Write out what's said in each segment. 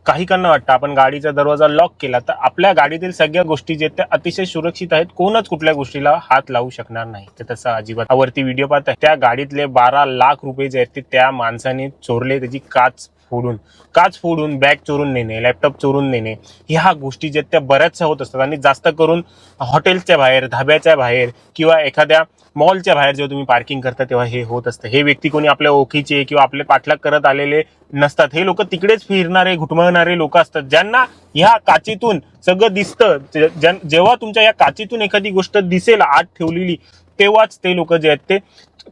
काहीकांना वाटतं आपण गाडीचा दरवाजा लॉक केला तर आपल्या गाडीतील सगळ्या गोष्टी जे त्या अतिशय सुरक्षित आहेत, कोणच कुठल्या गोष्टीला हात लावू शकणार नाही. तर तसं अजिबात. वरती व्हिडिओ पाहताय, त्या गाडीतले 12 लाख रुपये जे आहेत ते त्या माणसाने चोरले. त्याची काच फोडून बॅग चोरून नेणे, लॅपटॉप चोरून नेणे, ह्या गोष्टी जे त्या बऱ्याचशा होत असतात. आणि जास्त करून हॉटेलच्या बाहेर, धाब्याच्या बाहेर किंवा एखाद्या मॉलच्या बाहेर जेव्हा तुम्ही पार्किंग करता तेव्हा हे होत असतं. हे व्यक्ती कोणी आपल्या ओळखीचे किंवा आपले पाठलाग करत आलेले नसतात. हे लोक तिकडेच फिरणारे, घुटमळणारे लोक असतात, ज्यांना ह्या काचेतून सगळं दिसतं. जेव्हा तुमच्या या काचेतून एखादी गोष्ट दिसेल आत ठेवलेली, तेव्हाच ते लोक जे आहेत ते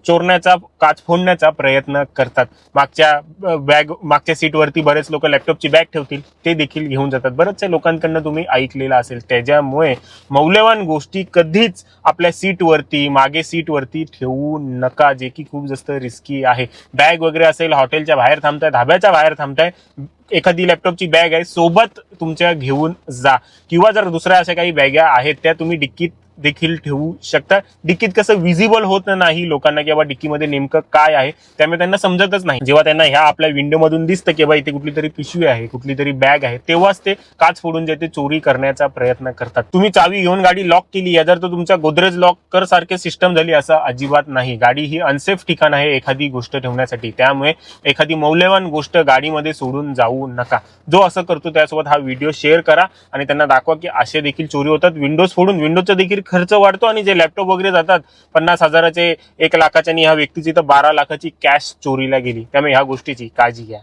चोरण्याचा, काच फोडण्याचा प्रयत्न करतात. मागच्या सीटवरती बरेच लोक लॅपटॉपची बॅग ठेवतील, ते देखील घेऊन जातात. बऱ्याचशा लोकांकडनं तुम्ही ऐकलेलं असेल. त्याच्यामुळे मौल्यवान गोष्टी कधीच आपल्या सीटवरती, मागे सीटवरती ठेवू नका, जे की खूप जास्त रिस्की आहे. बॅग वगैरे असेल, हॉटेलच्या बाहेर थांबताय, धाब्याच्या बाहेर थांबताय, एखादी लॅपटॉपची बॅग आहे सोबत तुमच्या घेऊन जा. किंवा जर दुसऱ्या अशा काही बॅगा आहेत त्या तुम्ही डिक्कीत देखील ठेवू शकता. डिक्कीत कसं विजिबल होत नाही लोकांना की बाबा डिक्कीमध्ये नेमकं काय आहे, त्यामुळे त्यांना समजतच नाही. जेव्हा त्यांना ह्या आपल्या विंडो मधून दिसतं की बाबा इथे कुठली तरी पिशवी आहे, कुठली तरी बॅग आहे, तेव्हाच ते काच फोडून जे ते चोरी करण्याचा प्रयत्न करतात. तुम्ही चावी घेऊन गाडी लॉक केली आहे, जर तो तुमच्या गोदरेज लॉकर सारखे सिस्टम झाली, असं अजिबात नाही. गाडी ही अनसेफ ठिकाण आहे एखादी गोष्ट ठेवण्यासाठी. त्यामुळे एखादी मौल्यवान गोष्ट गाडीमध्ये सोडून जाऊ नका. जो असं करतो त्यासोबत हा व्हिडिओ शेअर करा आणि त्यांना दाखवा की असे देखील चोरी होतात. विंडोज फोडून, विंडोजचा देखील खर्च वाढतो आणि जे लॅपटॉप वगैरे जातात 50,000चे, 1 लाखाच्या, आणि ह्या व्यक्तीची तर 12 लाखाची कॅश चोरीला गेली. त्यामुळे ह्या गोष्टीची काळजी घ्या.